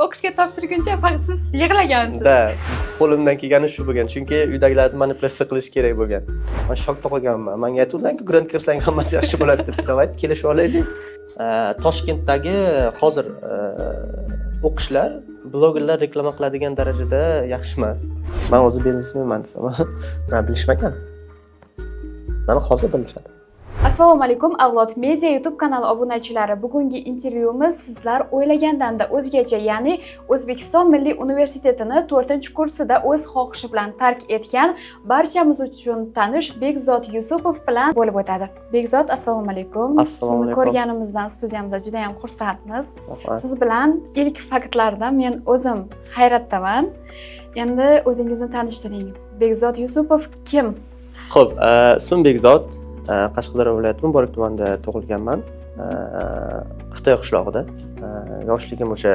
o'qishga topshirguncha faqat siz yig'lagansiz. Da, qo'limdan kelgani shu bo'lgan. Chunki uydagilarni manipulyatsiya qilish kerak bo'lgan. Men shokda qolganman. Menga aytdilar-ku, grant kirsang hammasi yaxshi bo'ladi deb. Davayt kelishib olaylik. Toshkentdagi hozir o'qishlar blogerlar reklama qiladigan darajada yaxshi emas. Men o'zim biznesmenman desam, men bilishmagan. Mana hozir bilishadi. Assalomu alaykum Avlod Media YouTube kanali obunachilari. Bugungi intervyuimiz sizlar o'ylagandan-da o'zgacha, ya'ni O'zbekiston Milliy universitetini 4-kursida o'z xohishi bilan tark etgan barchamiz uchun tanish Bekzod Yusupov bilan bo'lib o'tadi. Bekzod, assalomu alaykum. Assalomu alaykum. Sizni ko'rganimizdan studiyamizda juda ham xursandmiz. Siz bilan ilk faktlardan men o'zim hayratdaman. Endi o'zingizni tanishtiring. Bekzod Yusupov kim? Xo'p, ismim Bekzod. Qashqadaryo viloyati Muborak tumanida tug'ilganman. Xitoy qishlog'ida. Yoshligim o'sha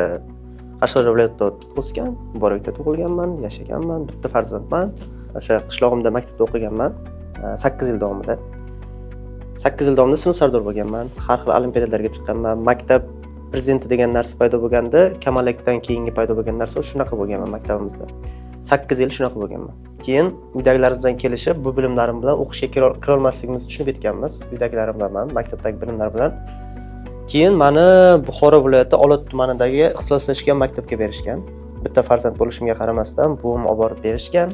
Qashqadaryo viloyatida o'sgan, Muborakda tug'ilganman, yashaganman, bitta farzandman. O'sha qishlog'imda maktabda o'qiganman 8 yil davomida. 8 yil davomida sinf sardor bo'lganman. Har xil olimpiadalarga chiqqanman. Maktab prezidenti degan narsa paydo bo'lganda, kamalakdan keyingi paydo bo'lgan narsa shunaqa bo'lganman maktabimizda. 8 yil shunaqa bo'lganman. Keyin uydagilarimizdan kelishib, bu bilimlarim bilan o'qishga kira olmasligimizni tushunib yetganmiz. Uydagilarim va men maktabdagi bilimlar bilan. Keyin meni Buxoro viloyati Olot tumanidagi ixtisoslashgan maktabga berishgan. Bitta farzand bo'lishimga qaramasdan buvim olib borib berishgan.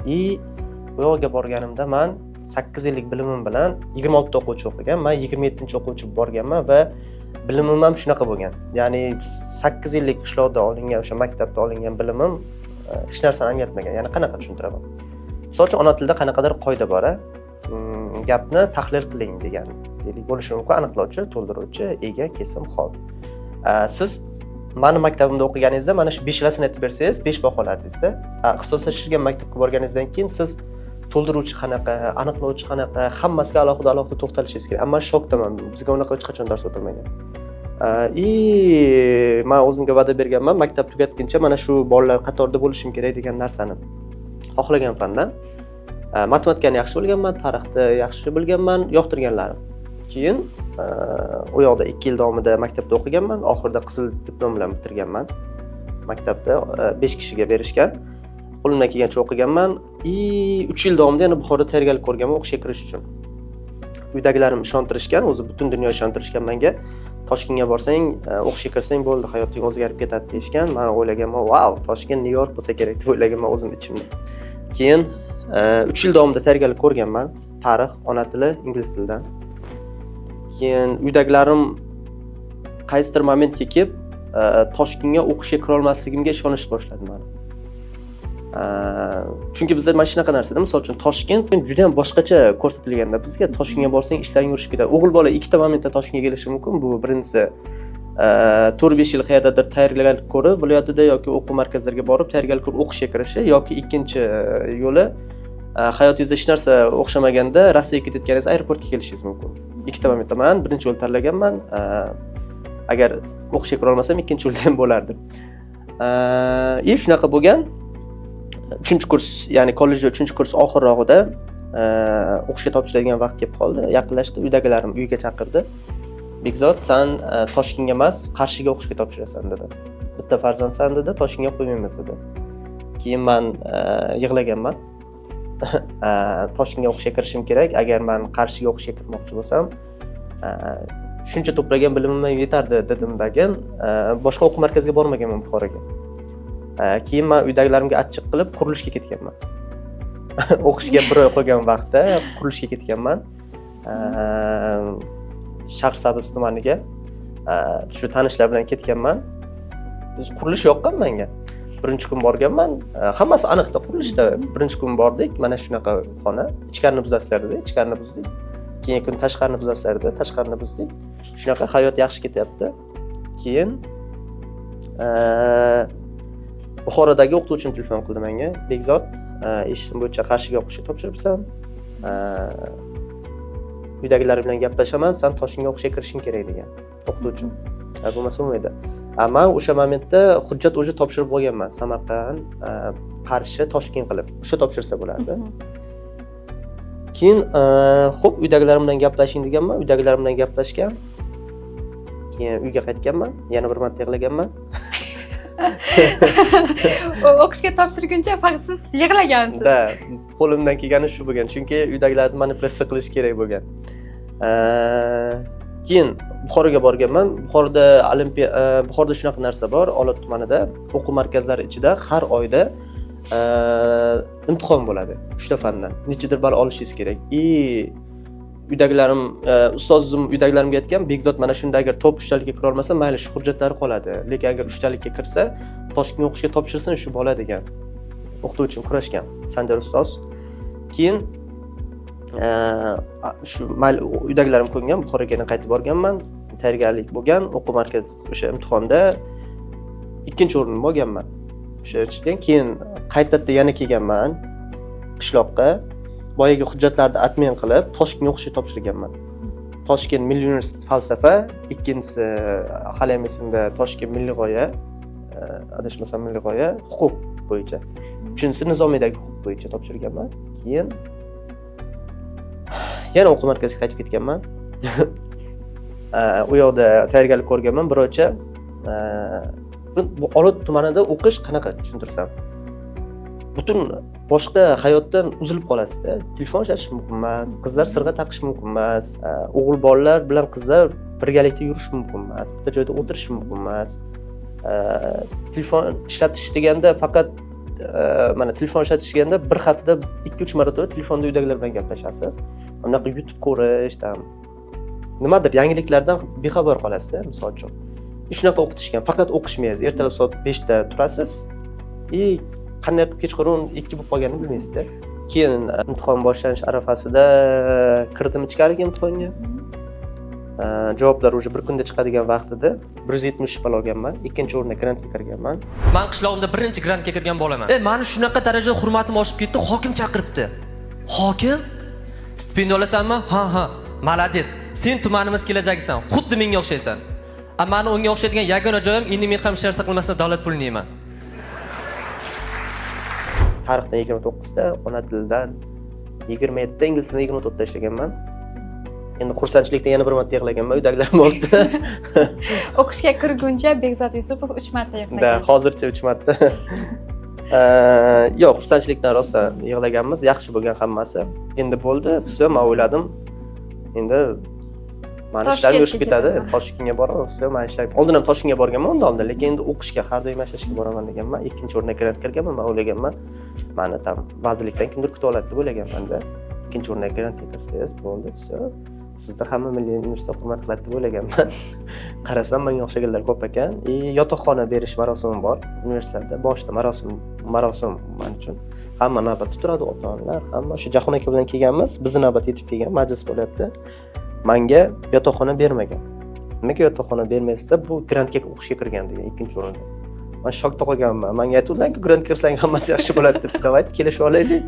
Bu yerga borganimda men 8 yillik bilimim bilan 26 ta o'quvchi o'qigan. Men 27-o'quvchi borganman va bilimim ham shunaqa bo'lgan. Ya'ni 8 yillik qishloqda olingan, o'sha maktabda olingan bilimim hech narsani anglatmagan. Ya'ni qanaqa tushuntiraman. Misol uchun ona tilida qanaqadir qoida bor, gapni tahlil qiling degan. Deylik bo'lishi mumkin, aniqlovchi, to'ldiruvchi, ega, kesim, hol. Siz meni maktabimda o'qiganingizda mana shu 5 lasini aytib bersangiz, 5 baho olardingizda. Ixtisoslashgan maktabga borganingizdan keyin siz to'ldiruvchi qanaqa, aniqlovchi qanaqa, hammasiga alohida to'xtalishingiz kerak. Ammo shokdaman. Bizga unaqa hech qachon dars o'tilmagan. Men o'zimga va'da berganman, maktab tugatguncha mana shu bolalar qatorida bo'lishim kerak degan narsani xohlagan fandan. Matematikani yaxshi bilganman, tarixni yaxshi bilganman, yoqtirganlarim. Keyin u yoqda 2 yil davomida maktabda o'qiganman, oxirida qizil diplom bilan bitirganman. Maktabda 5 kishiga berishgan. Qo'limdan kelgancha o'qiganman. 3 yil davomida yana Buxoroda tayyorgarlik ko'rganman o'qishga kirish uchun. Uydagilarim ishontirishgan, o'zi butun dunyo ishontirishgan menga. Toshkentga borsang, o'qishga kirsang bo'ldi, hayoting o'zgarib ketadi deyishgan. Men o'ylaganman, "Vau, Toshkent Nyu-York bo'lsa kerak" deb o'ylaganman o'zim ichimda. Keyin 3 yil davomida tayyorgarlik ko'rganman. Tarix, ona tili, ingliz tilidan. Keyin uydagilarim qaysidir momentga kelib, Toshkentga o'qishga kira olmasligimga ishonishni boshladi meni. Chunki bizda mana shunaqa narsada, misol uchun Toshkent juda ham boshqacha ko'rsatilganda bizga Toshkentga borsang ishlaring yurishib ketadi. O'g'il bola ikkita momentda Toshkentga kelishi mumkin. Bu birinchisi 4-5 yil qayerdadir tayyorgarlik ko'rib, viloyatida yoki o'quv markazlariga borib tayyorgarlik ko'rib o'qishga kirishi yoki ikkinchi yo'li hayotingizda hech narsa o'xshamaganda Rossiyaga ketayotganingiz aeroportga kelishingiz mumkin. Ikkita momentda men birinchi yo'l tanlaganman. Agar o'qishga kira olmasam ikkinchi yo'lda ham bo'lardi. Shunaqa bo'lgan. 3-kurs, ya'ni kollejda 3-kurs oxirrog'ida o'qishga topshiradigan vaqt kelib qoldi. Yaqinlashdi, uydagilarim uyga chaqirdi. Bekzod, sen Toshkentga emas, Qarshiga o'qishga topshirasan dedi. Bitta farzandsan dedi, Toshkentga qo'ymaymiz dedi. Keyin men yig'laganman. Toshkentga o'qishga kirishim kerak. Agar men Qarshiga o'qishga kirmoqchi bo'lsam, shuncha to'plagan bilimim yetardi dedimdagin, boshqa o'quv markaziga bormaganman Buxoroga. Keyin men uydagilarimga achchiq qilib qurilishga ketganman. O'qishga 1 oy qolgan vaqtda qurilishga ketganman. Sharqsabz tumaniga shu tanishlar bilan ketganman. Biz qurilish yoqqan menga. Birinchi kun borganman. Hammasi aniqda qurilishda. Birinchi kun bordik, mana shunaqa xona. Ichkarini buzasizlar dedi, ichkarini buzdik. Keyingi kun tashqarini buzasizlar dedi, tashqarini buzdik. Shunaqa hayot yaxshi ketyapti. Keyin Buxorodagi o'qituvchim telefon qildi menga. Bekzod, eshitdim bo'yicha Qarshiga o'qishga topshiribsan. Uydagilar bilan gaplashaman, sen Toshkentga o'qishga kirishing kerak degan o'qituvchim. Bo'lmasa bo'lmaydi. Men o'sha momentda hujjat o'zi topshirib bo'lganman. Samarqand, Qarshi, Toshkent qilib. O'sha topshirsa bo'lardi. Keyin xo'p, uydagilarim bilan gaplashing deganman. Uydagilarim bilan gaplashgan. Keyin uyga qaytganman. Yana bir marta yig'laganman. O'qishga topshirguncha faqat siz yig'lagansiz. Da, qo'limdan kelgani shu bo'lgan. Chunki uydagilarni manipulyatsiya qilish kerak bo'lgan. Keyin Buxoroga borganman. Buxoroda shunaqa narsa bor, Olot tumanida o'quv markazlari ichida har oyda imtihon bo'ladi 3 ta fandan. Nechadir ball olishingiz kerak. Uydagilarim, ustozim uydagilarimga aytgan, Bekzod mana shunda agar top 3talikka kira olmasa, mayli shu hujjatlari qoladi. Lekin agar 3talikka kirsa, Toshkentga o'qishga topshirsin shu bola degan. O'qituvchim kurashgan, Sanjar ustoz. Keyin shu mayli uydagilarim ko'ngan, Buxoroga yana qaytib borganman. Tayyorgarlik bo'lgan, o'quv markazi o'sha imtihonda 2-o'rinni olganman. O'sha ichdan keyin qaytadan yana kelganman qishloqqa. Boyagi hujjatlarni atmen qilib, Toshkentga o'qishga topshirganman. Toshkent Milliy universitet falsafa, ikkinchisi hali ham esimda Toshkent milliy g'oya, adashmasam milliy g'oya, huquq bo'yicha. Uchinchisi nizomiyadagi huquq bo'yicha topshirganman. Keyin yana o'quv markaziga qaytib ketganman. U yoqda tayyorgarlik ko'rganman, bir oycha. Bu Olot tumanida o'qish qanaqa tushuntirsam? Butun boshqa hayotdan uzilib qolasizda. Telefon ishlatish mumkin emas, qizlar sirg'a taqish mumkin emas, o'g'il bolalar bilan qizlar birgalikda yurish mumkin emas, bitta joyda o'tirish mumkin emas. Telefon ishlatish deganda faqat mana telefon ishlatish deganda bir haftada 2-3 marotaba telefonda uydagilar bilan gaplashasiz. Bunaqa YouTube ko'rish, nimadir yangiliklardan bexabar qolasizda, misol uchun. Shunaqa o'qitishgan, faqat o'qishmaysiz. Ertalab soat 5 da turasiz. Qanday qilib kechqurun 2 bo'lib qolganini bilmaysizda. Keyin imtihon boshlanish arafasida kirdim ichkariga imtihonga. Javoblar уже bir kunda chiqadigan vaqtida 170 ball olganman. 2-o'rinda grantga kirganman. Men qishlog'imda birinchi grantga kirgan bo'laman. Mani shunaqa darajada hurmatim oshib ketdi, hokim chaqiribdi. Hokim? Stipendiya olasanmi? Ha, malades. Sen tumanimiz kelajagisan. Xuddi menga o'xshaysan. Mani unga o'xshaydigan yagona joyim endi men ham shahar saqlamasdan davlat pulini yeyman. Tarixdan 29 da, ona tilidan 27 da, ingliz tilidan 24 da ishlaganman. Endi xursandchilikdan yana bir marta yig'laganman, uydagilarim oldi. O'qishga kirguncha Bekzod Yusupov 3 marta yig'lagan. Da, hozircha 3 marta. Yo'q, xursandchilikdan rosa yig'laganmiz, yaxshi bo'lgan hammasi. Endi bo'ldi, все, men o'yladim. Endi mana ishlarim o'shib ketadi, Toshkentga boraman, все, men ishlayman. Oldin ham Toshkentga borganman, oldin, lekin endi o'qishga har doim ishlashga boraman deganman. 2-o'ringa grant kirganman, men o'ylaganman. Mani tam vazirlikdan kimdir kutib oladi deb o'ylaganman-da. 2-o'ringa grantga kirsangiz bo'ldi, все. Sizni hamma milliy universitet hurmat qiladi deb o'ylaganman. Qarasam, menga o'xshaganlar ko'p ekan. Yotoqxona berish marosimi bor universitetda. Boshida marosim men uchun. Hamma navbatda turadi, ota-onalar, hamma. O'sha Jahon aka bilan kelganmiz, bizni navbat yetib kelgan, majlis bo'lyapti. Menga yotoqxona bermagan. Nimaga yotoqxona bermaysa, bu grantga o'qishga kirgan degan 2-o'rinda. Men shokda qolganman. Menga aytdilar-ku, grant kirsang hammasi yaxshi bo'ladi deb. Davayt kelishib olaylik.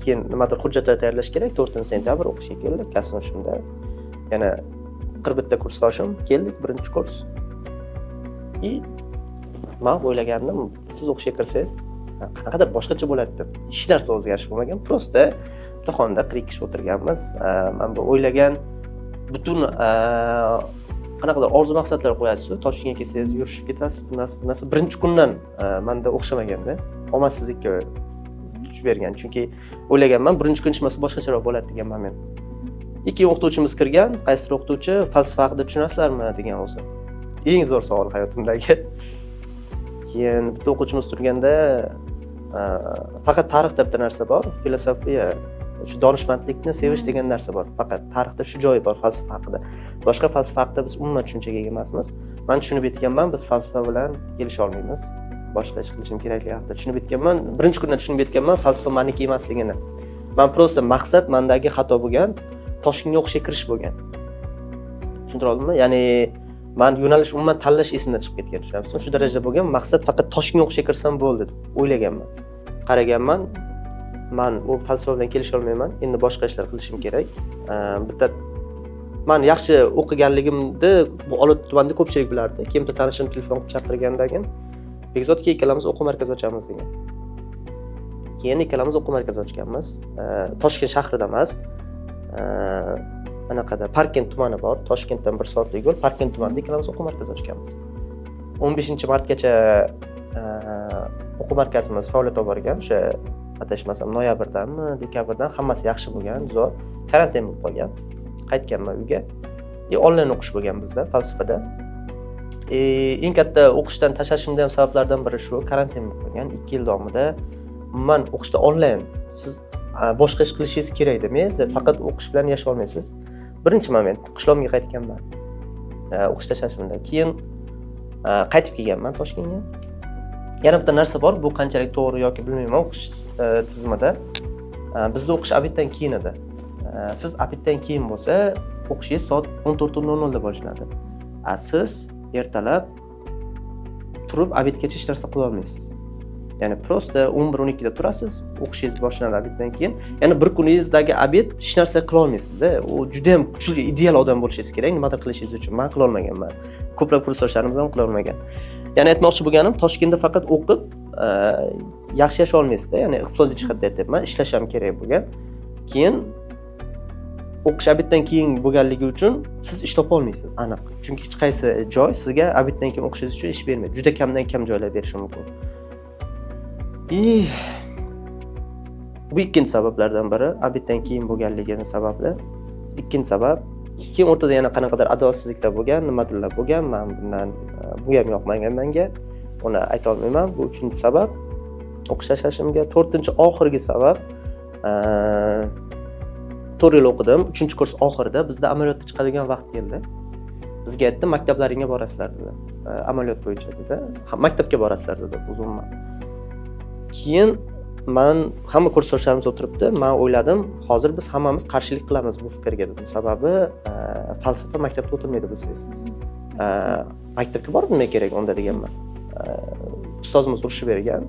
Keyin nimadir hujjatlar tayyorlash kerak. 4-sentyabr o'qishga keldik, Kasnoshimda. Yana 41 ta kursdoshim keldik, birinchi kurs. Men o'ylagandim, siz o'qishga kirsangiz, qanaqadir boshqacha bo'ladi deb. Hech narsa o'zgarish bo'lmagan. Prosta imtihonda 40 kishi o'tirganmiz. Men bu o'ylagan butun qanaqadir orzu maqsadlar qo'yasiz, Toshkentga kelsangiz yurishib ketasiz, bu narsa birinchi kundan menda o'xshamaganda, omadsizlikka tush bergan. Chunki o'ylaganman, birinchi kun ishmasa boshqacharoq bo'ladi deganman men. Ikki o'qituvchimiz kirgan, qaysi o'qituvchi falsafa haqida tushunasizlarmi degan o'zi. Eng zo'r savol hayotimdagi. Keyin bitta o'quvchimiz turganda faqat tarixda bitta narsa bor, filosofiya, shu donishmandlikni sevish degan narsa bor. Faqat tarixda shu joyi bor falsafa haqida. Boshqa falsafa haqida biz umuman tushunchaga ega emasmiz. Men tushunib yetganman, biz falsafa bilan kelisha olmaymiz. Boshqa ish qilishim kerakligi haqida tushunib yetganman. Birinchi kundan tushunib yetganman, falsafa meniki emasligini. Men prosta maqsad mendagi xato bo'lgan, Toshkentga o'qishga kirish bo'lgan. Tushuntira oldimmi? Ya'ni men yo'nalish umuman tanlash esimdan chiqib ketgan, tushunamizmi? Shu darajada bo'lgan, maqsad faqat Toshkentga o'qishga kirsam bo'ldi deb o'ylaganman. Qaraganman, men u falsafa bilan kelisha olmayman. Endi boshqa ishlar qilishim kerak. Bitta men yaxshi o'qiganligimni bu Olot tumanida ko'pchilik bilardi. Kimdir tanishim telefon qilib chaqirgandan keyin Bekzodga ikkalamiz o'quv markazi ochamiz degan. Keyin ikkalamiz o'quv markazi ochganmiz. Toshkent shahrida emas. Anaqada Parkent tumani bor. Toshkentdan 1 soatlik yo'l, Parkent tumanida ikkalamiz o'quv markazi ochganmiz. 15-martgacha o'quv markazimiz faoliyat olib borgan. O'sha adashmasam noyabrdanmi, dekabrdan hammasi yaxshi bo'lgan, zo'r. Karantin bo'lib qolgan. Qaytganman uyga. Onlayn o'qish bo'lgan bizda falsafada. Eng katta o'qishdan tashlashimda ham sabablardan biri shu, karantin bo'lib qolgan. 2 yil davomida umuman o'qishda onlayn. Siz boshqa ish qilishingiz kerak demaysiz, faqat o'qish bilan yashay olmaysiz. Birinchi moment qishlog'imga qaytganman. O'qish tashlashimda. Keyin qaytib kelganman Toshkentga. Yana bitta narsa bor, bu qanchalik to'g'ri yoki bilmayman, o'qish tizimida bizda o'qish obeddan keyin edi. Siz obeddan keyin bo'lsa, o'qishingiz soat 14:00 da boshlanadi. Siz ertalab turib obedgacha hech narsa qila olmaysiz. Ya'ni prosta 11-12 da turasiz, o'qishingiz boshlanadi obeddan keyin. Ya'ni bir kuningizdagi obed hech narsa qila olmaysiz-da. U juda ham kuchli, ideal odam bo'lishingiz kerak, nimadir qilishingiz uchun. Men qila olmaganman. Ko'plab kursdoshlarimiz ham qila olmagan. Ya'ni aytmoqchi bo'lganim, Toshkentda faqat o'qib yaxshi yashay olmaysiz-da, ya'ni iqtisodiy jihatdan aytyapman, ishlash ham kerak bo'lgan. Keyin o'qish obeddan keyin bo'lganligi uchun siz ish topa olmaysiz, aniq. Chunki hech qaysi joy sizga obeddan keyin o'qishingiz uchun ish bermaydi. Juda kamdan kam joylar berishi mumkin. Bu ikkinchi sabablardan biri, obeddan keyin bo'lganligini sababli. Ikkinchi sabab, keyin o'rtada yana qanaqadir adolatsizliklar bo'lgan, nimadirlar bo'lgan, men bundan bu ham yoqmagan menga. Uni ayta olmayman. Bu uchinchi sabab o'qish tashlashimga. To'rtinchi oxirgi sabab 4 yil o'qidim. 3-kurs oxirida bizda amaliyotga chiqadigan vaqt keldi. Bizga aytdi, maktablaringga borasizlar dedi. Amaliyot bo'yicha dedi. Maktabga borasizlar dedi, uzunman. Keyin men hamma kursdoshlarimiz o'tiribdi. Men o'yladim, hozir biz hammamiz qarshilik qilamiz bu fikrga dedim. Sababi falsafa maktabda o'tilmaydi bilsangiz. Maktabga borib nima kerak unda deganman. Ustozimiz urushib bergan.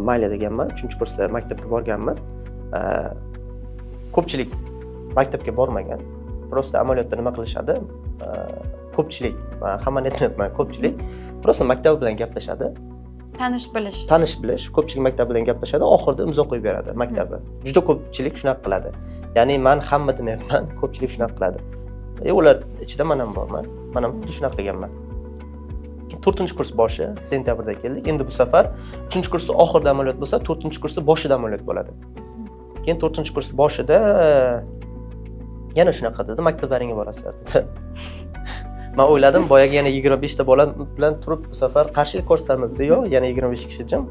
Mayli deganman. 3-kursda maktabga borganmiz. Ko'pchilik maktabga bormagan. Prosta amaliyotda nima qilishadi? Ko'pchilik, hammani aytmayapman, ko'pchilik prosta maktab bilan gaplashadi. Tanish bilish. Ko'pchilik maktab bilan gaplashadi, oxirida imzo qo'yib beradi maktabda. Juda ko'pchilik shunaqa qiladi. Ya'ni men hamma demayapman, ko'pchilik shunaqa qiladi. Ular ichida men ham borman. Men ham shunaqa qilganman. 4-kurs boshi sentyabrda keldik. Endi bu safar 3-kursda oxirida amaliyot bo'lsa, 4-kursda boshida amaliyot bo'ladi. Keyin 4-kurs boshida yana shunaqa dedi, maktablaringga borasizlar dedi. Men o'yladim, boyaga yana 25 ta bola bilan turib bu safar qarshilik ko'rsatamiz, yo'q, yana 25 kishi jim.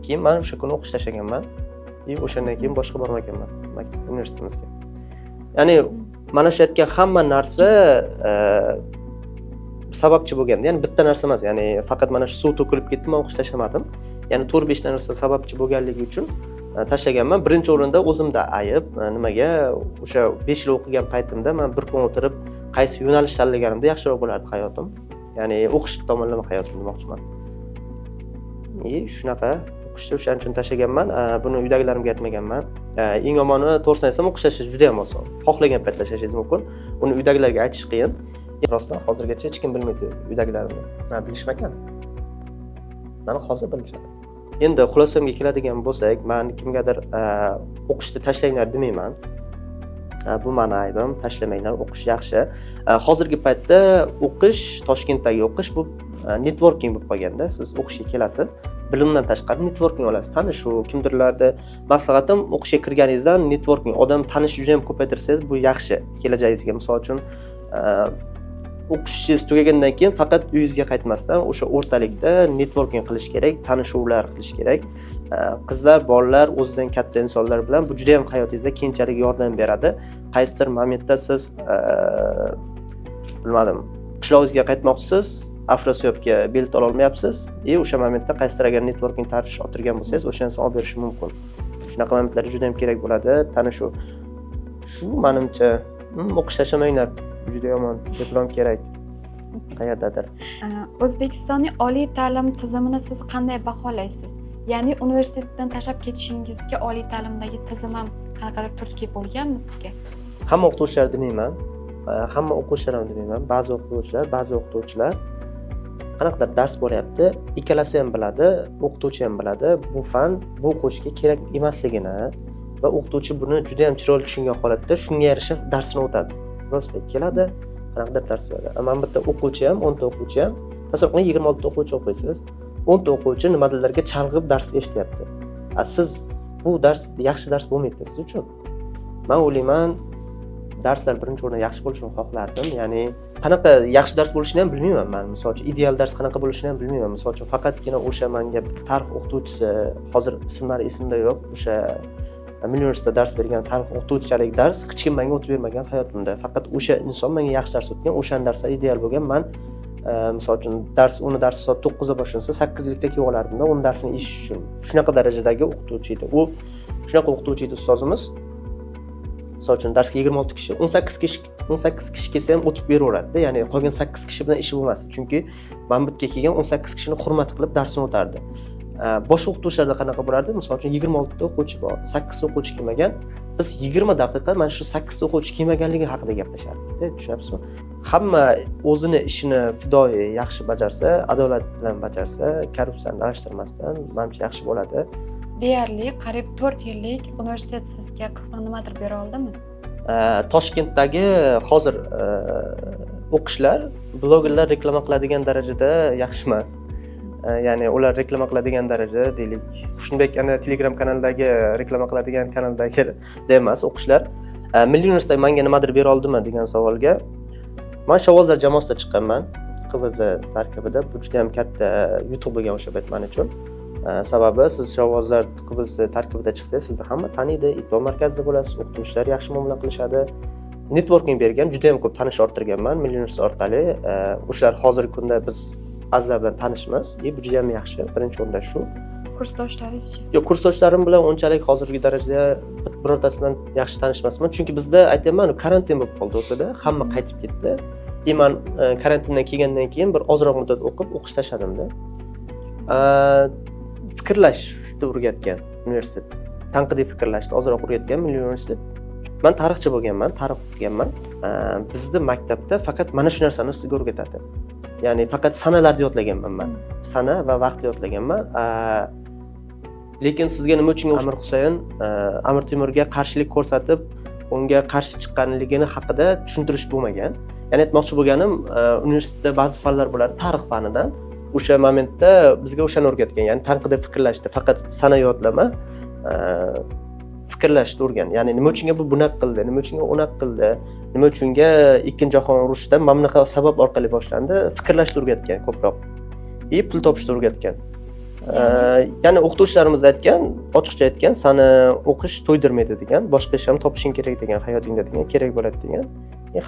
Keyin men o'sha kuni o'qish tashlaganman. O'shandan keyin boshqa bormaganman universitetimizga. Ya'ni mana shu aytgan hamma narsa sababchi bo'lganda, ya'ni bitta narsa emas, ya'ni faqat mana shu suv to'kilib ketdi, men o'qish tashlamadim. Ya'ni 4-5 ta narsa sababchi bo'lganligi uchun tashlaganman. Birinchi o'rinda o'zimda ayb. Nimaga? O'sha 5 yil o'qigan paytimda men bir kun o'tirib qaysi yo'nalish tanlaganimda yaxshiroq bo'lardi hayotim. Ya'ni o'qish tomonlama hayotim demoqchiman. Shunaqa o'qishni o'shaning uchun tashlaganman. Buni uydagilarimga aytmaganman. Eng yomoni to'g'risini aytsam, o'qish tashlash juda ham oson. Xohlagan paytda tashlashingiz mumkin. Uni uydagilarga aytish qiyin. Rostdan hozirgacha hech kim bilmaydi uydagilarimni. Men bilishmagan. Meni hozir bilishadi. Endi xulosamga keladigan bo'lsak, men kimgadir o'qishni tashlanglar demayman. Bu meni aybim, tashlamanglar, o'qish yaxshi. Hozirgi paytda o'qish, Toshkentdagi o'qish bu networking bo'lib qolganda, siz o'qishga kelasiz, bilimdan tashqari networking olasiz. Tanishuv, kimdirlarda maslahatim, o'qishga kirganingizdan networking, odam tanish juda ham ko'paytirsangiz, bu yaxshi kelajagingizga. Misol uchun, o'qishingiz tugagandan keyin faqat uyingizga qaytmasdan o'sha o'rtalikda networking qilish kerak, tanishuvlar qilish kerak. Qizlar, bolalar, o'zidan katta insonlar bilan bu juda ham hayotingizda keyinchalik yordam beradi. Qaysidir momentda siz bilmadim, qishlog'ingizga qaytmoqchisiz, Afrosiyobga bilet ola olmayapsiz. O'sha momentda qaysidir agar networking tarish o'tirgan bo'lsangiz, o'sha inson olib berishi mumkin. Shunaqa momentlar juda ham kerak bo'ladi, tanishuv. Shu menimcha o'qish tashlamanglar. Juda yomon, diplom kerak qayerdadir. O'zbekistonning oliy ta'lim tizimini siz qanday baholaysiz? Ya'ni universitetdan tashlab ketishingizga oliy ta'limdagi tizim ham qanaqadir turtki bo'lganmi sizga? Hamma o'qituvchilar demayman, hamma o'quvchilar ham demayman. Ba'zi o'qituvchilar qanaqadir dars bo'lyapti, ikkalasi ham biladi, o'qituvchi ham biladi, bu fan bu o'quvchiga kerak emasligini va o'qituvchi buni juda ham chiroyli tushungan holatda shunga yarasha darsini o'tadi. Prosta keladi, qanaqadir dars beradi. Mana bitta o'quvchi ham, 10 ta o'quvchi ham, masalan, 26 ta o'quvchi o'qiysiz. 10 ta o'quvchi nimadirlarga chalg'ib dars eshityapti. Siz bu dars yaxshi dars bo'lmaydi siz uchun. Men o'ylayman, darslar birinchi o'rinda yaxshi bo'lishini xohlardim. Ya'ni qanaqa yaxshi dars bo'lishini ham bilmayman men. Misol uchun ideal dars qanaqa bo'lishini ham bilmayman. Misol uchun faqatgina o'sha menga tarix o'qituvchisi, hozir ismlari esimda yo'q, o'sha Milliy universitetda dars bergan tarix o'qituvchilik dars hech kim menga o'tib bermagan hayotimda. Faqat o'sha inson menga yaxshi dars o'tgan, o'shan darslar ideal bo'lgan. Men misol uchun uni darsi soat 9 da boshlansa 8:30 da kelib olardim-da, uni darsini eshitish uchun. Shunaqa darajadagi o'qituvchi edi. U shunaqa o'qituvchi edi ustozimiz. Misol uchun darsga 26 kishi, 18 kishi kelsa ham o'tib beraveradi-da. Ya'ni qolgan 8 kishi bilan ishi bo'lmasdi. Chunki men bu yerga kelgan 18 kishini hurmat qilib darsini o'tardi. Boshqa o'qituvchilarda qanaqa bo'lardi? Misol uchun 26 ta o'quvchi bor, 8 ta o'quvchi kelmagan. Biz 20 daqiqa mana shu 8 ta o'quvchi kelmaganligi haqida gaplashardik-da, tushunyapsizmi? Hamma o'zini ishini fidoyi yaxshi bajarsa, adolat bilan bajarsa, korrupsiyani aralashtirmasdan, menimcha yaxshi bo'ladi. Deyarli qariyb 4 yillik universitet sizga qisman nimadir bera oldimi? Toshkentdagi hozir o'qishlar blogerlar reklama qiladigan darajada yaxshi emas. Ya'ni ular reklama qiladigan darajada deylik, Xushnudbek ana Telegram kanalidagi reklama qiladigan kanaldagi emas o'qishlar. Milliy universitet menga nimadir bera oldimi degan savolga, men Shovvozlar jamoasida chiqqanman, QVZ tarkibida. Bu juda ham katta yutuq bo'lgan o'sha payt men uchun. Sababi siz Shovvozlar QVZ tarkibida chiqsangiz, sizni hamma taniydi, e'tibor markazida bo'lasiz, o'qituvchilar yaxshi muomala qilishadi. Networking bergan, juda ham ko'p tanish orttirganman Milliy universitet orqali. O'shalar hozirgi kunda biz azizlar bilan tanishmiz. Bu juda ham yaxshi. Birinchi o'rinda shu. Kursdoshlaringiz-chi? Yo'q, kursdoshlarim bilan unchalik hozirgi darajada birortasi bilan yaxshi tanishmasman. Chunki bizda aytayman, karantin bo'lib qoldi o'rtada, hamma qaytib ketdi. Men karantindan kelgandan keyin bir ozroq muddat o'qib, o'qish tashladim-da. Fikrlashni o'rgatgan universitet. Tanqidiy fikrlashni ozroq o'rgatgan Milliy universitet. Men tarixchi bo'lganman, tarix o'qiganman. Bizda maktabda faqat mana shu narsani sizga o'rgatadi. Ya'ni faqat sanalarni yodlaganman men. Sana va vaqtni yodlaganman. Lekin sizga nima uchun Amir Husayn Amir Temurga qarshilik ko'rsatib, unga qarshi chiqqanligini haqida tushuntirish bo'lmagan. Ya'ni aytmoqchi bo'lganim, universitetda ba'zi fanlar bo'ladi, tarix fanidan. O'sha momentda bizga o'shani o'rgatgan. Ya'ni tanqidiy fikrlashni, faqat sana yodlama, fikrlashni o'rgan. Ya'ni nima uchun bu bunaqa qildi, nima uchun unaqa qildi, nima uchun Ikkinchi jahon urushida mana bunaqa sabab orqali boshlandi, fikrlashni o'rgatgan ko'proq. Pul topishni o'rgatgan. Ya'ni o'qituvchilarimiz aytgan, ochiqcha aytgan, seni o'qish to'ydirmaydi degan, boshqa ish ham topishing kerak degan, hayotingda degan, kerak bo'ladi degan.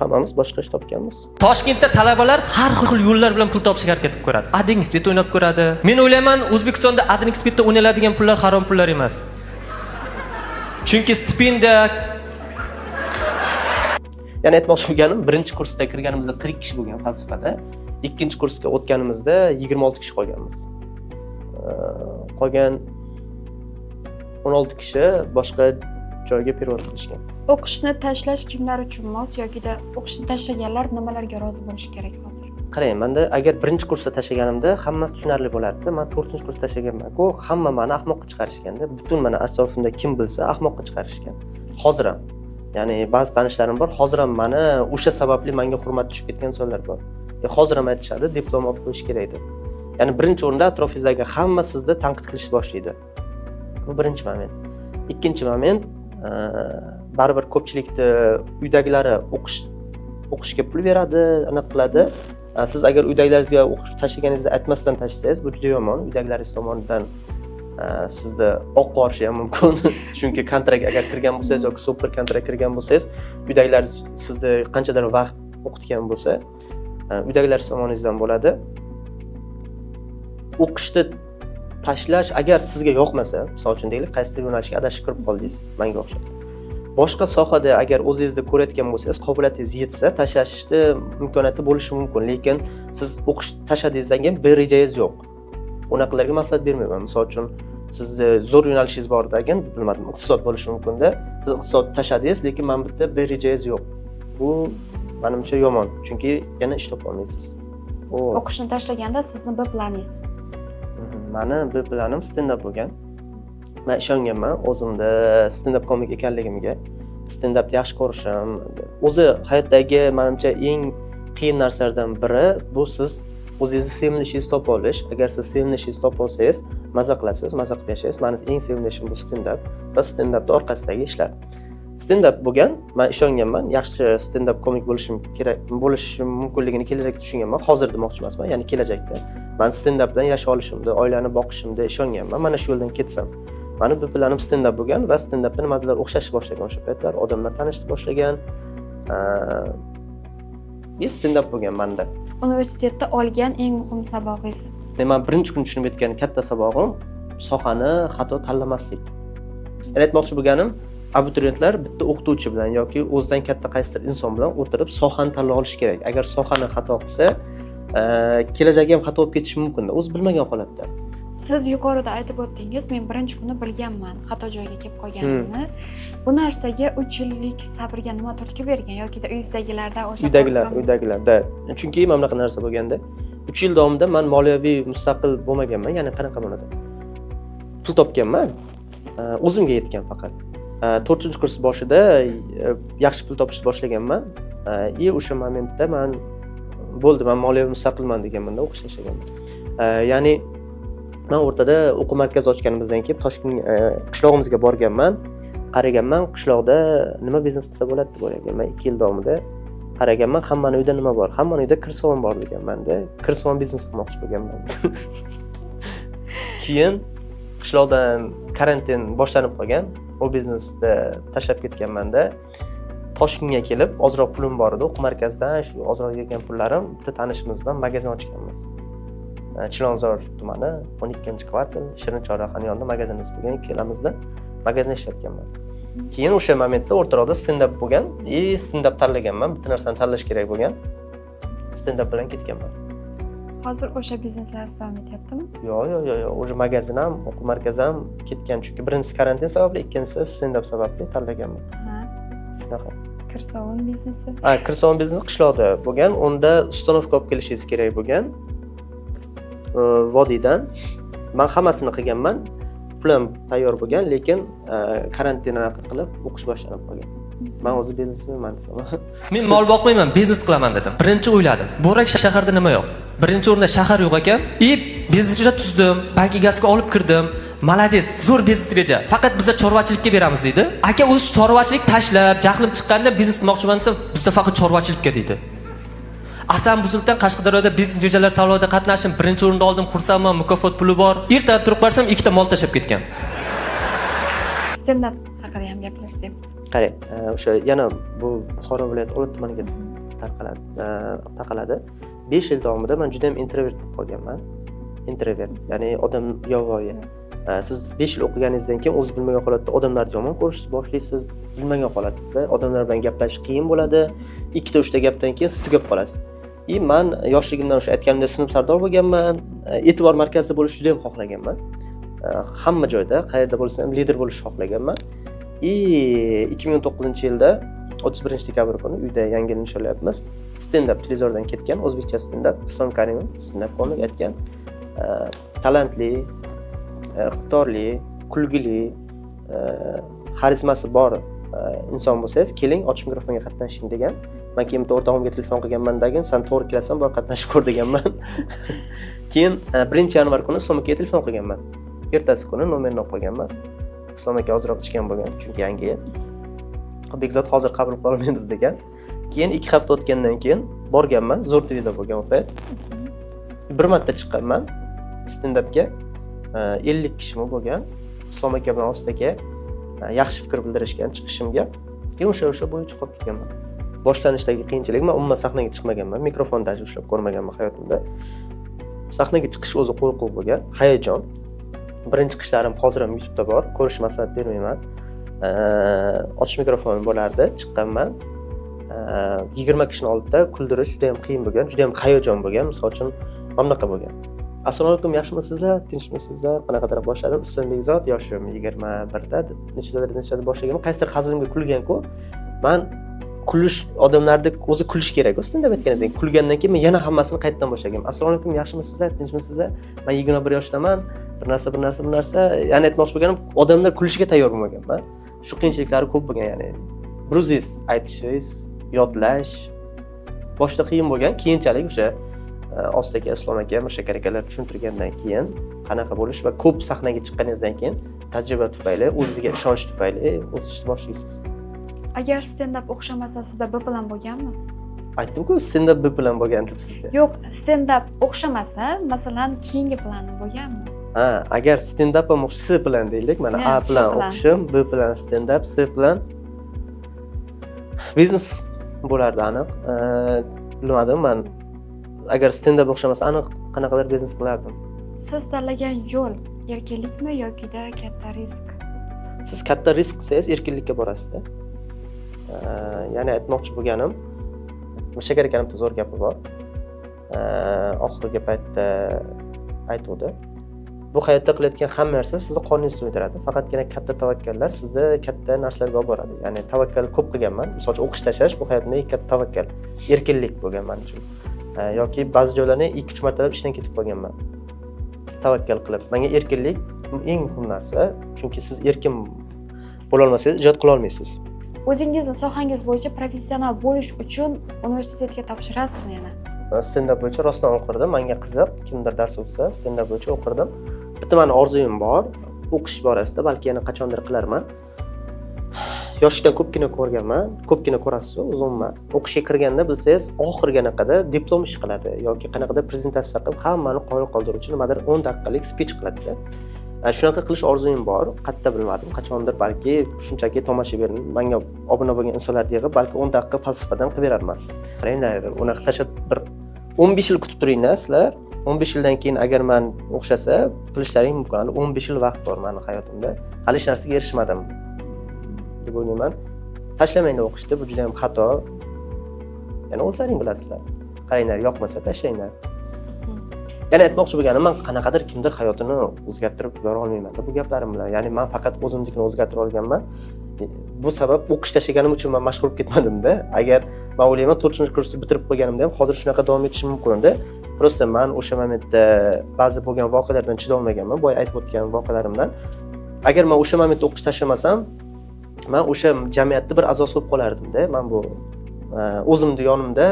Hammamiz boshqa ish topganmiz. Toshkentda talabalar har xil yo'llar bilan pul topishga harakat qilib ko'radi. Adingspet o'ynab ko'radi. Men o'ylayman, O'zbekistonda Adingspetda o'ynaladigan pullar harom pullar emas. Chunki stipendiya. Ya'ni aytmoqchi bo'lganim, birinchi kursda kirganimizda 40 kishi bo'lgan falsafada, ikkinchi kursga o'tganimizda 26 kishi qolganmiz. Qolgan 16 kishi boshqa joyga perevod qilishgan. O'qishni tashlash kimlar uchun mos yoki-da o'qishni tashlaganlar nimalarga rozi bo'lish kerak hozir? Qarang, menda agar birinchi kursda tashlaganimda hammasi tushunarli bo'lardi. Men 4-kursda tashlaganman-ku, hamma meni ahmoqqa chiqarishganda, butun meni atrofimda kim bilsa ahmoqqa chiqarishgan. Hozir ham. Ya'ni ba'zi tanishlarim bor, hozir ham meni o'sha sababli menga hurmat tushib ketgan insonlar bor. Hozir ham aytishadi, diplom olib qo'yish kerak deb. Ya'ni birinchi o'rinda atrofingizdagi hamma sizni tanqid qilishni boshlaydi. Bu birinchi moment. Ikkinchi moment, baribir ko'pchilikni uydagilari o'qishga pul beradi, aniq qiladi. Siz agar uydagilaringizga o'qish tashlaganingizda aytmasdan tashlasangiz, bu juda yomon. Uydagilaringiz tomonidan sizni oq qorishi ham mumkin. Chunki kontrakt agar kirgan bo'lsangiz yoki super kontrakt kirgan bo'lsangiz, uydagilaringiz sizni qanchadir vaqt o'qitgan bo'lsa, uydagilaringiz tomoningizdan bo'ladi. O'qishni tashlash agar sizga yoqmasa, misol uchun deylik, qaysi yo'nalishga adashib kirib qoldingiz, menga o'xshab. Boshqa sohada agar o'zingizni ko'rayotgan bo'lsangiz, qobiliyatingiz yetsa, tashlashni imkoniyati bo'lishi mumkin, lekin siz o'qish tashladingizdan keyin bir rejangiz yo'q. Unaqalarga maslahat bermayman. Misol uchun sizni zo'r yo'nalishingiz bor degan, bilmadim, iqtisod bo'lishi mumkin-da. Siz iqtisod tashladingiz, lekin men bitta bir rejangiz yo'q. Bu menimcha yomon, chunki yana ish topa olmaysiz. O'qishni tashlaganda sizni B planingiz? Meni B planim stand-up bo'lgan. Men ishonganman o'zimda stand-up komik ekanligimga. Stand-upni yaxshi ko'rishim, o'zi hayotdagi menimcha eng qiyin narsalardan biri bu siz o'zingizni sevimli ishingizni topa olish. Agar siz sevimli ishingizni topa olsangiz, maza qilasiz, maza qilib yashaysiz. Meni eng sevimli ishim bu stand-up va stand-upning orqasidagi ishlar. Stand-up bo'lgan, men ishonganman, yaxshi stand-up komik bo'lishim mumkinligini kelajakda tushunganman. Hozir demoqchi emasman, ya'ni kelajakda. Men stand-updan yashay olishimni, oilani boqishimni ishonganman. Mana shu yo'ldan ketsam. Meni bu planim stand-up bo'lgan va stand-upda nimadir o'xshashni boshlagan o'sha paytlar, odamlar tanishni boshlagan. Stand-up bo'lgan menda. Universitetda olgan eng muhim sabog'ingiz? Men birinchi kun tushunib yetgan katta sabog'im sohani xato tanlamaslik. Ya'ni aytmoqchi bo'lganim, abituriyentlar bitta o'qituvchi bilan yoki o'zidan katta qaysidir inson bilan o'tirib sohani tanlay olish kerak. Agar sohani xato qilsa, kelajagi ham xato bo'lib ketishi mumkin. O'zi bilmagan holatda. Siz yuqorida aytib o'tdingiz, men birinchi kuni bilganman xato joyga kelib qolganimni. Bu narsaga 3 yillik sabrga nima turtki bergan yoki uyingizdagilarda o'sha uydagilarda. Chunki mana bunaqa narsa bo'lganda 3 yil davomida men moliyaviy mustaqil bo'lmaganman, ya'ni qanaqa bo'ladi? Pul topganman, o'zimga yetgan faqat. 4-kurs boshida yaxshi pul topishni boshlaganman. O'sha momentda men bo'ldi, men moliyaviy mustaqilman deganmanda o'qish tashlaganman. Ya'ni men o'rtada o'quv markazi ochganimizdan keyin Toshkent qishlog'imizga borganman, qaraganman, qishloqda nima biznes qilsa bo'ladi deb o'ylaganman. 2 yil davomida qaraganman, hammaning uyida nima bor? Hammaning uyida kirsovon bor deganman-da. Kirsovon biznes qilmoqchi bo'lganman. Keyin qishloqdan karantin boshlanib qolgan, o biznesni tashlab ketganman-da. Toshkentga kelib, ozroq pulim bor edi, o'quv markazidan shu ozroq yig'gan pullarim bitta tanishimiz bilan magazin ochganmiz. Chilonzor tumani 12-kvartal Shirin Chorrahaning yonida magazinimiz bo'lgan, ikkalamizda magazin ishlatganman. Keyin o'sha momentda o'rtaroqda stand-up bo'lgan, stand-up tanlaganman, bitta narsani tanlash kerak bo'lgan. Stand-up bilan ketganman. Hozir o'sha bizneslar davom etyaptimi? Yo'q, o'sha magazin ham, o'quv markazi ham ketgan, chunki birinchisi karantin sababli, ikkinchisi stand-up sababli tanlaganman. Shunaqa. Kirsovon biznesi? Kirsovon biznesi qishloqda bo'lgan, unda ustanovka olib kelishingiz kerak bo'lgan. Vodiydan men hammasini qilganman, pulim tayyor bo'lgan, lekin karantin qilib o'qish boshlanib qolgan. Men o'zi biznesmenman desam. Men mol boqmayman, biznes qilaman dedim. Birinchi o'yladim. Borak shaharda nima yo'q? Birinchi o'rinda shahar yo'q ekan. Biznes reja tuzdim, bank egasiga olib kirdim. Malades, zo'r biznes reja. Faqat bizlar chorvachilikka beramiz deydi. Aka o'zi chorvachilik tashlab, jahlim chiqqanda biznes qilmoqchiman desam, bizda faqat chorvachilikka deydi. Asan Buzildan Qashqadaryoda biznes rejalar tanlovida qatnashdim. Birinchi o'rinda oldim, xursandman, mukofot puli bor. Ertalab turib qarsam, ikkita mol tashlab ketgan. Stand-up haqida ham gaplashsak. Qarang, o'sha yana bu Buxoro viloyati Olot tumaniga taqaladi. 5 yil davomida men juda ham introvert bo'lib qolganman. Introvert, ya'ni odam yovvoyi. Siz 5 yil o'qiganingizdan keyin o'zingiz bilmagan holatda odamlarni yomon ko'rishni boshlaysiz. Bilmagan holatda odamlar bilan gaplashish qiyin bo'ladi. 2-3ta gapdan keyin siz tugab qolasiz. Men yoshligimdan o'sha aytganimda sinf sardor bo'lganman, e'tibor markazida bo'lishni juda ham xohlaganman. Hamma joyda, qayerda bo'lsam lider bo'lishni xohlaganman. 2019-yilda 31-dekabr kuni uyda yangi yil nishonlayapmiz. Stand-up televizordan ketgan, o'zbekcha stand-up, Islom Karimov stand-up komik aytgan, talantli, iqtidorli, kulgili, xarizmasi bor inson bo'lsangiz, keling ochiq mikrofonga qatnashing degan. Men keyin bitta o'rtog'imga telefon qilganman-dagin, sen to'g'ri kelasan, bor qatnashib ko'r deganman. Keyin 1-yanvar kuni Islom akaga telefon qilganman. Ertasi kuni nomerni olib qo'yganman. Islom aka ozroq ichgan bo'lgan, chunki yangi yil. Bekzod hozir qabul qila olmaymiz degan. Keyin 2 hafta o'tgandan keyin borganman, Zo'r TVda bo'lgan u payt. Bir marta chiqqanman stand-upga. 50 kishimi bo'lgan. Islom aka bilan Ostaga yaxshi fikr bildirishgan chiqishimga. Keyin o'sha bo'yicha qolib ketganman. Boshlanishdagi qiyinchilik, men umuman sahnaga chiqmaganman, mikrofonda ushlab ko'rmaganman hayotimda. Sahnaga chiqish o'zi qo'rquv bo'lgan, hayajon. Birinchi chiqishlarim hozir ham YouTube'da bor, ko'rish maslahat bermayman. Ochiq mikrofon bo'lardi, chiqqanman. 20 kishini oldida kuldirish juda ham qiyin bo'lgan, juda ham hayajon bo'lgan. Misol uchun mamlaqa bo'lgan. Assalomu alaykum, yaxshimisizlar? Tinchmisizlar? Qanaqadir boshladim. Ismim Bekzod, yoshim 21da. Nechada boshlaganman. Qaysidir hazilimga kulgan-ku. Men kulish odamlarning o'zi kulish kerak. Stand-up aytganingizdan kulgandan keyin men yana hammasini qaytadan boshlaganman. Assalomu alaykum, yaxshimisizlar? Tinchmisizlar? Men 21 yoshdaman. Bir narsa. Ya'ni aytmoqchi bo'lganim, odamlar kulishiga tayyor bo'lmaganman. Shu qiyinchiliklari ko'p bo'lgan, ya'ni. Bruziz aytishingiz, yodlash, boshida qiyin bo'lgan, keyinchalik o'sha Ostaga Islom aka, Mirshakar akalar tushuntirgandan keyin qanaqa bo'lish va ko'p sahnaga chiqqaningizdan keyin tajriba tufayli, o'zingizga ishonch tufayli o'sishni boshlaysiz. Agar stand-up o'xshamasa, sizda B plan bo'lganmi? Aytdim-ku, stand-up B plan bo'lgan deb sizga. Yo'q, stand-up o'xshamasa, masalan, keyingi plani bo'lganmi? Ha, agar stand-up ham C plan deylik, mana A plan o'qishim, B plan stand-up, C plan biznes bo'lardi aniq. Bilmadim, men agar stand-up o'xshamasa, aniq qanaqadir biznes qilardim. Siz tanlagan yo'l erkinlikmi yoki-da katta risk? Siz katta risk qilsangiz erkinlikka borasiz-da. Ya'ni aytmoqchi bo'lganim, Mirshakar akamning zo'r gapi bor. Oxirgi paytda aytuvdi. Bu hayotda qilayotgan hamma narsa sizni qoningizni to'ydiradi. Faqatgina katta tavakkallar sizni katta narsalarga olib boradi. Ya'ni tavakkal ko'p qilganman. Misol uchun o'qish tashlash bu hayotdagi katta tavakkal, erkinlik bo'lgan men uchun. Yoki ba'zi joylarni 2-3 martalab ishdan ketib qolganman. Tavakkal qilib. Menga erkinlik eng muhim narsa, chunki siz erkin bo'la olmasangiz ijod qila olmaysiz. O'zingizni sohangiz bo'yicha professional bo'lish uchun universitetga topshirasizmi yana? Stand-up bo'yicha rostdan o'qirdim. Menga qiziq, kimdir dars o'tsa, stand-up bo'yicha o'qirdim. Bitta meni orzuyim bor, o'qish borasida, balki yana qachondir qilarman. Yoshlikdan ko'pgina ko'rganman, ko'pgina ko'rasiz o'zimman. O'qishga kirganda bilsangiz, oxirganaqada diplom ish qiladi yoki qanaqadir prezentatsiya qilib, hammani qoyil qoldiruvchi nimadir 10 daqiqalik speech qiladi-da. Shunaqa qilish orzuyim bor, qatta bilmadim, qachondir balki shunchaki tomoshabin, menga obuna bo'lgan insonlarni yig'ib, balki 10 daqiqa falsafadan qilib berarman. Qaranglar, unaqa tashlab bir 15 yil kutib turinglar sizlar. 15 yildan keyin agar men o'xshasa, qilishlaring mumkin. 15 yil vaqt bor mening hayotimda. Hali hech narsaga erishmadim deb o'ylayman. Tashlamanglar o'qishni, bu juda ham xato. Ya'ni o'zlaring bilasizlar. Qaranglar, yoqmasa tashlanglar. Ya'ni aytmoqchi bo'lganim, men qanaqadir kimdir hayotini o'zgartirib yubora olmayman bu gaplarim bilan. Ya'ni men faqat o'zimnikini o'zgartira olganman. Bu sabab o'qish tashlaganim uchun men mashg'ul ketmadim-da. Agar men o'ylayman 4-kursni bitirib qo'yganimda ham hozir shunaqa davom etishim mumkin edi. Prosta men o'sha momentda ba'zi bo'lgan voqealardan chiday olmaganman, boya aytib o'tgan voqealarimdan. Agar men o'sha momentda o'qish tashlamasam, men o'sha jamiyatda bir a'zosi bo'lib qolardim-da. Men bu o'zimni yonimda,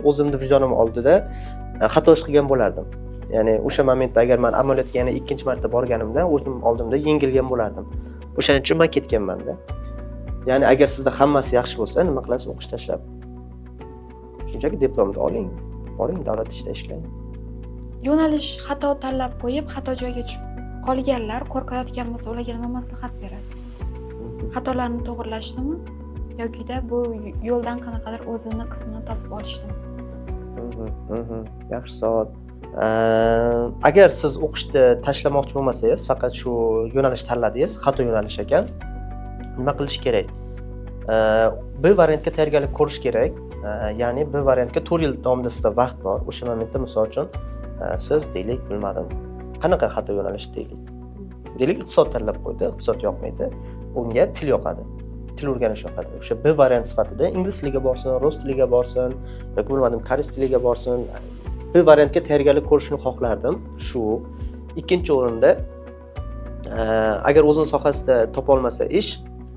o'zimni vijdonim oldida xato ish qilgan bo'lardim. Ya'ni o'sha momentda agar men amaliyotga yana ikkinchi marta borganimda, o'zim oldimda yengilgan bo'lardim. O'shaning uchun men ketganman-da. Ya'ni agar sizda hammasi yaxshi bo'lsa, nima qilasiz? O'qish tashlab. Shunchaki diplomni oling, boring davlat ishida ishlang. Yo'nalish xato tanlab qo'yib, xato joyga tushib qolganlar qo'rqayotgan bo'lsa, ularga nima maslahat berasiz? Xatolarni to'g'irlashnimi yoki-da bu yo'ldan qanaqadir o'zini qismini topib olishnimi? Yaxshi savol. Agar siz o'qishni tashlamoqchi bo'lmasangiz, faqat shu yo'nalish tanladingiz, xato yo'nalish ekan, nima qilish kerak? B variantga tayyorgarlik ko'rish kerak. Ya'ni B variantga 4 yil davomida sizda vaqt bor. O'sha momentda misol uchun siz deylik, bilmadim, qanaqa xato yo'nalish deylik. Deylik, iqtisod tanlab qo'ydi, iqtisod yoqmaydi. Unga til yoqadi. Til o'rganish yoqadi. O'sha B variant sifatida ingliz tiliga borsin, rus tiliga borsin, yoki bilmadim, koreys tiliga borsin. B variantga tayyorgarlik ko'rishni xohlardim. Shu ikkinchi o'rinda agar o'zini sohasida topa olmasa ish,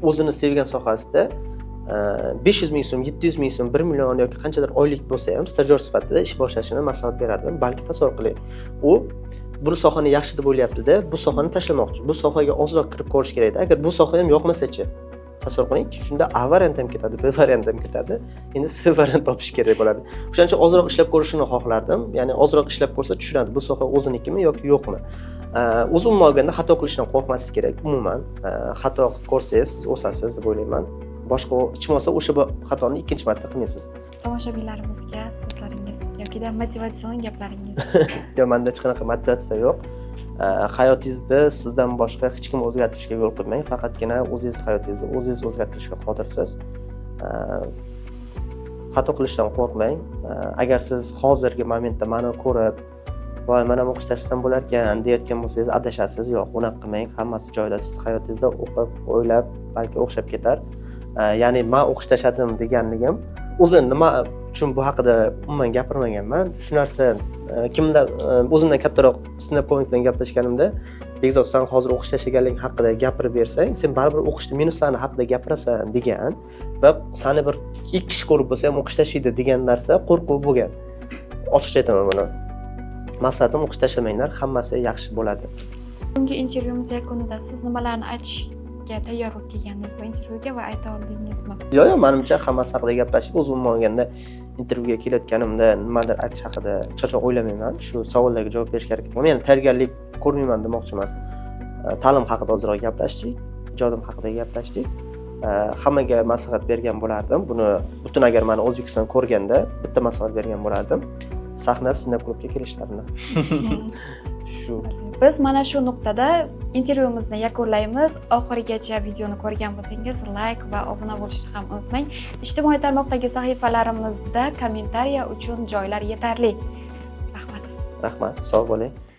o'zini sevgan sohasida 500 ming so'm, 700 ming so'm, 1 million yoki qanchadir oylik bo'lsa ham stajyor sifatida ish boshlashini maslahat berardim. Balki tasavvur qiling. U bu sohani yaxshi deb o'ylayapti-da, bu sohani tashlamoqchi. Bu sohaga ozroq kirib ko'rish kerak edi. Agar bu soha ham yoqmasa-chi? Tasavvur qiling, shunda A variant ham ketadi, B variant ham ketadi. Endi C variant topish kerak bo'ladi. O'shaning uchun ozroq ishlab ko'rishini xohlardim. Ya'ni ozroq ishlab ko'rsa tushunadi, bu soha o'zinikimi yoki yo'qmi. O'z umuman olganda xato qilishdan qo'rqmaslik kerak. Umuman xato qilib ko'rsangiz, siz o'sasiz deb o'ylayman. Boshqa ichmasa o'sha xatoni ikkinchi marta qilmaysiz. Tomoshabinlarimizga so'zlaringiz yoki-da motivatsion gaplaringiz. Yo'q, menda hech qanaqa motivatsiya yo'q. Hayotingizda sizdan boshqa hech kim o'zgartirishga yo'l qo'ymang. Faqatgina o'zingiz hayotingizni o'zingiz o'zgartirishga qodirsiz. Xato qilishdan qo'rqmang. Agar siz hozirgi momentda meni ko'rib, voy, mana o'qish tashlasam bo'lar ekan deyotgan bo'lsangiz, adashasiz. Yo'q, unaqa qilmang. Hammasi joyida. Siz hayotingizda o'qib, o'ylab, balki o'xshab ketar. Ya'ni men o'qish tashladim deganligim o'zi nima uchun bu haqida umuman gapirmaganman. Shu narsa kimdan o'zimdan kattaroq sinab point bilan gaplashganimda, Bekzod, sen hozir o'qish tashlaganlik haqida gapirib bersang, sen baribir o'qishni minuslari haqida gapirasan degan va seni bir 2 kishi ko'rib bo'lsa ham o'qish tashlaydi degan narsa qo'rquv bo'lgan. Ochiqcha aytaman buni. Maqsadim o'qish tashlamanglar, hammasi yaxshi bo'ladi. Bugungi intervyumiz yakunida siz nimalarni aytishga tayyor bo'lib kelganingiz bu intervyuga va ayta oldingizmi? Yo'q, menimcha hammasi haqida gaplashib, o'zim olganda intervyuga kelayotganimda nimadir aytish haqida hech qachon o'ylamayman. Shu savollarga javob berishga harakat qilaman. Ya'ni tayyorgarlik ko'rmayman demoqchiman. Ta'lim haqida ozroq gaplashdik, ijodim haqida gaplashdik. Hammaga maslahat bergan bo'lardim. Buni butun agar meni O'zbekiston ko'rganda bitta maslahat bergan bo'lardim. Sahna sinab klubga kelishlarini. Shu. Biz mana shu nuqtada intervyumizni yakunlaymiz. Oxirigacha videoni ko'rgan bo'lsangiz, like va obuna bo'lishni ham unutmang. Ijtimoiy tarmoqdagi sahifalarimizda kommentariya uchun joylar yetarli. Rahmat. Rahmat, sog' bo'ling.